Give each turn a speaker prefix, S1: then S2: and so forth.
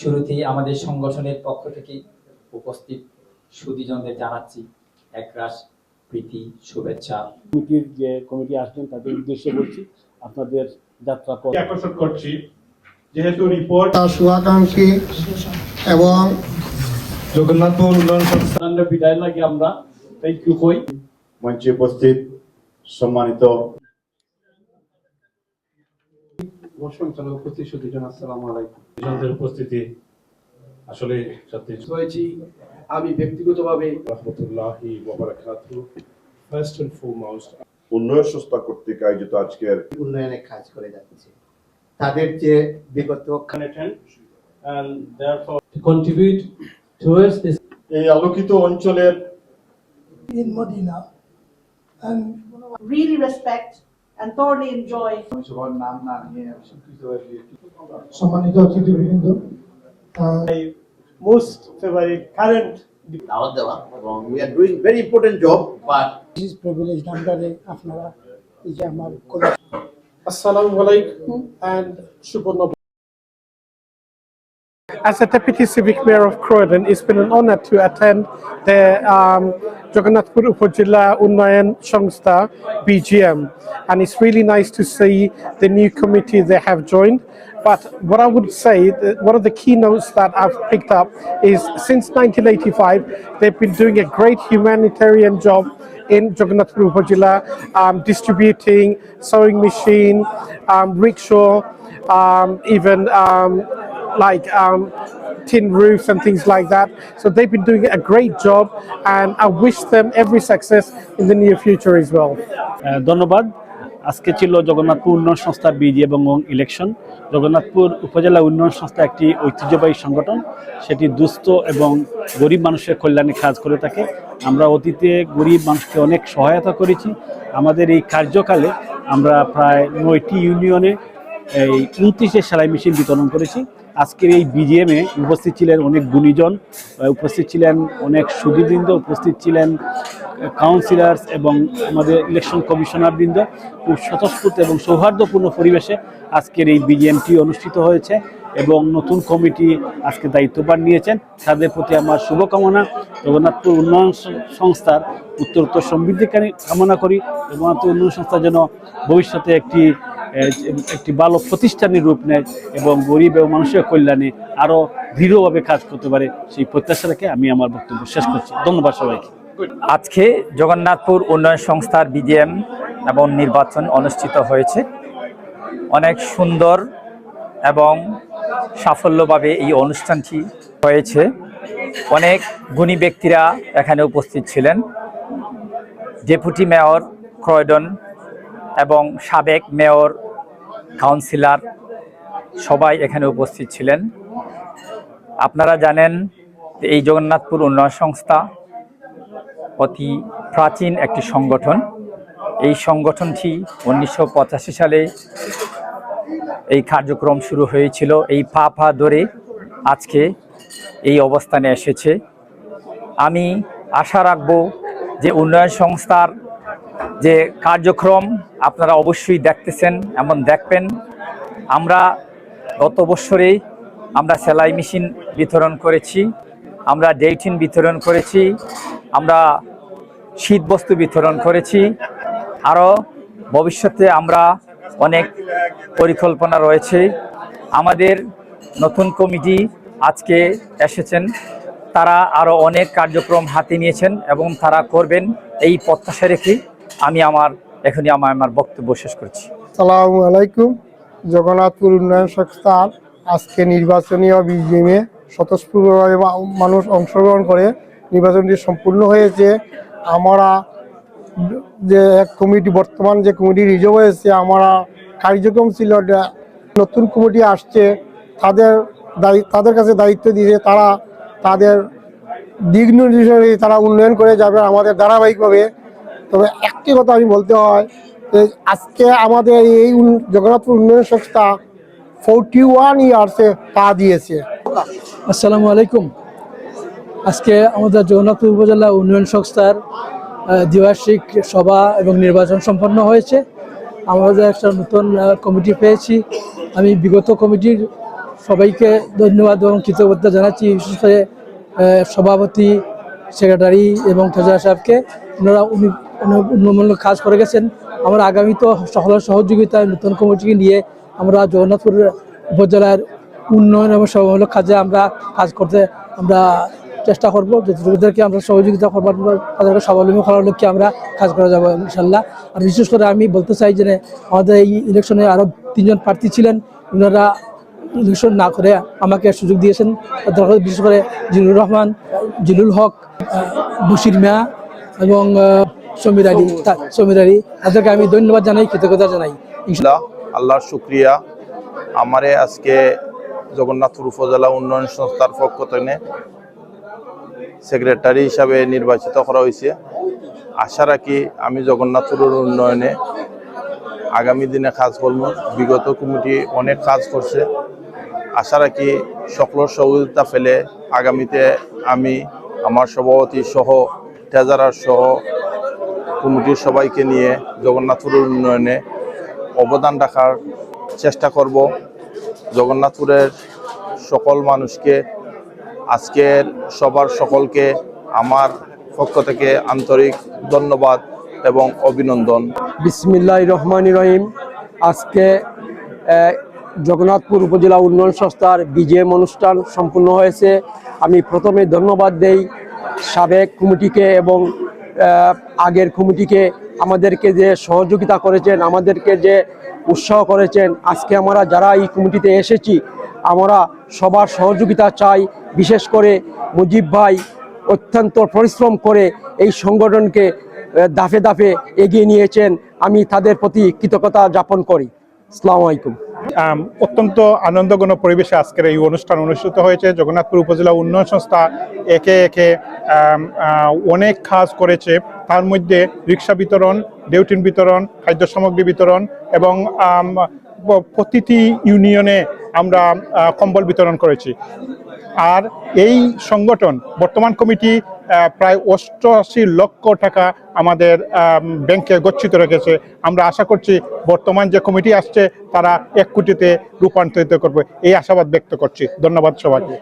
S1: শুরুতেই আমাদের সংগঠনের পক্ষ থেকে উপস্থিত সুধীজনদের জানাচ্ছি একরাশ প্রীতি শুভেচ্ছা।
S2: কমিটির যে কমিটি আসবেন তাদের উদ্দেশ্যে বলছি, আপনাদের যাত্রা পথ
S3: আকর্ষণ করছি যেহেতু রিপোর্ট
S4: শুভাকাঙ্ক্ষী এবং
S3: জগন্নাথপুর উন্নয়ন
S2: সংস্থানের বিদায় লাগে আমরা থ্যাংক ইউ কই।
S5: মঞ্চে উপস্থিত সম্মানিত
S3: সংচালক উপস্থিত সুধীজন, আসসালামু আলাইকুম। সুধীজনদের উপস্থিতি আসলে সত্যি
S6: হয়েছি। আমি ব্যক্তিগতভাবে
S3: রাহমাতুল্লাহি ওয়া বারাকাতুহু। ফার্স্ট এন্ড ফরমোস্ট
S5: উন্নয়ন সংস্থা কর্তৃক আয়োজিত আজকের
S4: উন্নয়নে কাজ করে যাচ্ছে। তাদের যে বিগত
S2: and therefore
S6: to contribute towards this
S5: এই আলোকিত অঞ্চলের
S7: in Medina and
S8: really respect and thoroughly enjoy
S7: সম্মানিত অতিথিবৃন্দ,
S2: most favorite current
S4: দাওয়াত দেওয়া এবং we are doing very important job but
S7: this is privileged আন্ডারে আপনারা এই যে আমার
S3: আসসালামু আলাইকুম and শুভ নববর্ষ।
S9: As a Deputy Civic Mayor of Croydon, it's been an honor to attend the Jagannathpur Upazila Unnayan Sangstha BGM, and it's really nice to see the new committee they have joined. But what I would say, one of the keynotes that I've picked up is since 1985, they've been doing a great humanitarian job in Jagannathpur Upazila, distributing sewing machine, rickshaw, even tin roofs and things like that. So they've been doing a great job, and I wish them every success in the near future as well.
S2: ধন্যবাদ। আজকে ছিল জগন্নাথপুর উন্নয়ন সংস্থার busy এবং election. Jagannathpur উপজেলা উন্নয়ন সংস্থা একটি ঐতিহ্যবাহী সংগঠন, সেটি দুস্থ এবং গরিব মানুষের কল্যাণে কাজ করে থাকে। আমরা অতীতে গরিব মানুষকে অনেক সহায়তা করেছি। আমাদের এই কার্যকালে আমরা প্রায় 9টি ইউনিয়নে এই 29 সেলাই মেশিন বিতরণ করেছি। আজকের এই বিজিএমে উপস্থিত ছিলেন অনেক গুণীজন, উপস্থিত ছিলেন অনেক সুধীবৃন্দ, উপস্থিত ছিলেন কাউন্সিলার্স এবং আমাদের ইলেকশন কমিশনার বৃন্দ। খুব স্বতঃস্ফূর্ত এবং সৌহার্দ্যপূর্ণ পরিবেশে আজকের এই বিজিএমটি অনুষ্ঠিত হয়েছে এবং নতুন কমিটি আজকে দায়িত্বভার নিয়েছেন। তাদের প্রতি আমার শুভকামনা। জগন্নাথপুর উন্নয়ন সংস্থার উত্তরোত্তর সমৃদ্ধি কামনা করি। জগন্নাথপুর উন্নয়ন সংস্থা যেন ভবিষ্যতে একটি ভালো প্রতিষ্ঠানের রূপ নেয় এবং গরিব এবং মানুষের কল্যাণে আরও দৃঢ়ভাবে কাজ করতে পারে, সেই প্রত্যাশা রেখে আমি আমার বক্তব্য শেষ করছি। ধন্যবাদ সবাইকে।
S10: আজকে জগন্নাথপুর উন্নয়ন সংস্থার বিজিএম এবং নির্বাচন অনুষ্ঠিত হয়েছে। অনেক সুন্দর এবং সাফল্যভাবে এই অনুষ্ঠানটি হয়েছে। অনেক গুণী ব্যক্তিরা এখানে উপস্থিত ছিলেন। ডেপুটি মেয়র ক্রয়ডন এবং সাবেক মেয়র, কাউন্সিলর সবাই এখানে উপস্থিত ছিলেন। আপনারা জানেন এই জগন্নাথপুর উন্নয়ন সংস্থা অতি প্রাচীন একটি সংগঠন। এই সংগঠনটি 1985 সালে এই কার্যক্রম শুরু হয়েছিল। এই পা ধরে আজকে এই অবস্থানে এসেছে। আমি আশা রাখব যে উন্নয়ন সংস্থার যে কার্যক্রম আপনারা অবশ্যই দেখতেছেন এবং দেখবেন। আমরা গত বছরে আমরা সেলাই মেশিন বিতরণ করেছি, আমরা ডেইটিন বিতরণ করেছি, আমরা শীতবস্ত্র বিতরণ করেছি। আরও ভবিষ্যতে আমরা অনেক পরিকল্পনা রয়েছে। আমাদের নতুন কমিটি আজকে এসেছেন, তারা আরও অনেক কার্যক্রম হাতে নিয়েছেন এবং তারা করবেন এই প্রত্যাশা রেখে আমি আমার বক্তব্য শেষ করছি।
S4: আসসালামু আলাইকুম। জগন্নাথপুর উন্নয়ন সংস্থার আজকে নির্বাচনীয় বিজিএমে স্বতঃস্ফূর্তভাবে মানুষ অংশগ্রহণ করে নির্বাচনটি সম্পূর্ণ হয়েছে। আমরা যে কমিটি বর্তমান যে কমিটি রিজার্ভ হয়েছে, আমরা কার্যক্রম ছিল নতুন কমিটি আসছে, তাদের কাছে দায়িত্ব দিয়েছে, তারা তাদের দিক নির্দেশনা তারা উন্নয়ন করে যাবে আমাদের ধারাবাহিকভাবে। তবে একটি কথা আমি বলতে হয় যে আজকে আমাদের এই জগন্নাথপুর উন্নয়ন সংস্থা 41 ইয়ার্সে পা দিয়েছে।
S6: আসসালামু আলাইকুম। আজকে আমাদের জগন্নাথপুর উপজেলা উন্নয়ন সংস্থার দ্বিবার্ষিক সভা এবং নির্বাচন সম্পন্ন হয়েছে। আমাদের একটা নতুন কমিটি পেয়েছি। আমি বিগত কমিটির সবাইকে ধন্যবাদ এবং কৃতজ্ঞতা জানাচ্ছি, বিশেষ করে সভাপতি, সেক্রেটারি এবং ট্রেজারার সাহেবকে। ওনারা উন্নয়নমূলক কাজ করে গেছেন। আমরা আগামী তো সকলের সহযোগিতায় নতুন কমিটিকে নিয়ে আমরা জগন্নাথপুর উপজেলার উন্নয়ন এবং সভামূলক কাজে আমরা কাজ করতে আমরা চেষ্টা করবো। যতটুকুদেরকে আমরা সহযোগিতা করবার তাদেরকে স্বাবলম্বী করার লক্ষ্যে আমরা কাজ করে যাবো ইনশাল্লাহ। আর বিশেষ করে আমি বলতে চাই যে আমাদের এই ইলেকশনে আরও 3 জন প্রার্থী ছিলেন, ওনারা ইলেকশন না করে আমাকে সুযোগ দিয়েছেন। বিশেষ করে জিলুর রহমান, জিলুল হক, বশির মিয়া এবং সমীর আলী, তাদেরকে আমি ধন্যবাদ জানাই, কৃতজ্ঞতা জানাই।
S11: আল্লাহর শুক্রিয়া, আমারে আজকে জগন্নাথপুর উপজেলা উন্নয়ন সংস্থার পক্ষ থেকে সেক্রেটারি হিসাবে নির্বাচিত করা হয়েছে। আশা রাখি আমি জগন্নাথপুরের উন্নয়নে আগামী দিনে কাজ করব। বিগত কমিটি অনেক কাজ করছে, আশা রাখি সকলের সহযোগিতা ফেলে আগামীতে আমি আমার সভাপতি সহ ট্রেজারার সহ কমিটির সবাইকে নিয়ে জগন্নাথপুরের উন্নয়নে অবদান রাখার চেষ্টা করব। জগন্নাথপুরের সকল মানুষকে আজকের সবার সকলকে আমার পক্ষ থেকে আন্তরিক ধন্যবাদ এবং অভিনন্দন।
S6: বিসমিল্লাহির রহমানির রহিম। আজকে জগন্নাথপুর উপজেলা উন্নয়ন সংস্থার বিজেএম অনুষ্ঠান সম্পূর্ণ হয়েছে। আমি প্রথমে ধন্যবাদ দেই সাবেক কমিটিকে এবং আগের কমিটিকে, আমাদেরকে যে সহযোগিতা করেছেন, আমাদেরকে যে উৎসাহ করেছেন। আজকে আমরা যারা এই কমিটিতে এসেছি আমরা সবার সহযোগিতা চাই। বিশেষ করে মুজিব ভাই অত্যন্ত পরিশ্রম করে এই সংগঠনকে দাফে দাফে এগিয়ে নিয়েছেন, আমি তাদের প্রতি কৃতজ্ঞতা জ্ঞাপন করি। আসসালামু আলাইকুম।
S9: অত্যন্ত আনন্দঘন পরিবেশে আজকের এই অনুষ্ঠান অনুষ্ঠিত হয়েছে। জগন্নাথপুর উপজেলা উন্নয়ন সংস্থা একে একে অনেক কাজ করেছে। তার মধ্যে রিক্সা বিতরণ, ডেউটিন বিতরণ, খাদ্য সামগ্রী বিতরণ এবং প্রতিটি ইউনিয়নে আমরা কম্বল বিতরণ করেছি। আর এই সংগঠন বর্তমান কমিটি প্রায় 88 লক্ষ টাকা আমাদের ব্যাংকে গচ্ছিত রেখেছে। আমরা আশা করছি বর্তমান যে কমিটি আসছে তারা 1 কোটিতে রূপান্তরিত করবে, এই আশাবাদ ব্যক্ত করছি। ধন্যবাদ সবাইকে।